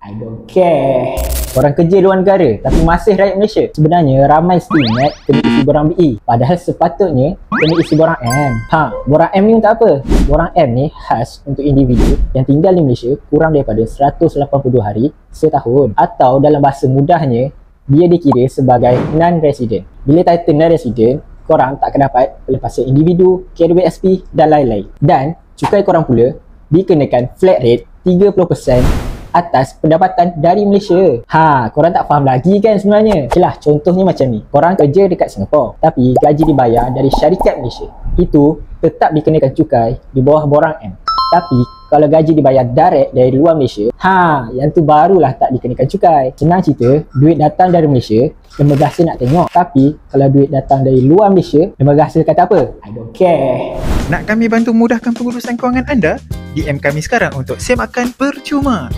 I don't care. Korang kerja luar negara tapi masih rakyat Malaysia. Sebenarnya ramai stimat kena isi borang BE. Padahal sepatutnya kena isi borang M. Borang M ni untuk apa? Borang M ni khas untuk individu yang tinggal di Malaysia kurang daripada 182 hari setahun. Atau dalam bahasa mudahnya, dia dikira sebagai non-resident. Bila title non-resident, korang tak akan dapat pelepasan individu, KWSP dan lain-lain. Dan cukai korang pula dikenakan flat rate 30% atas pendapatan dari Malaysia. Korang tak faham lagi kan sebenarnya? Okay lah, contohnya macam ni. Korang kerja dekat Singapura tapi gaji dibayar dari syarikat Malaysia. Itu tetap dikenakan cukai di bawah borang M. Tapi kalau gaji dibayar direct dari luar Malaysia, yang tu barulah tak dikenakan cukai. Senang cerita, duit datang dari Malaysia, lembaga hasil nak tengok. Tapi kalau duit datang dari luar Malaysia, lembaga hasil kata apa? I don't care. Nak kami bantu mudahkan pengurusan kewangan anda? DM kami sekarang untuk semak percuma.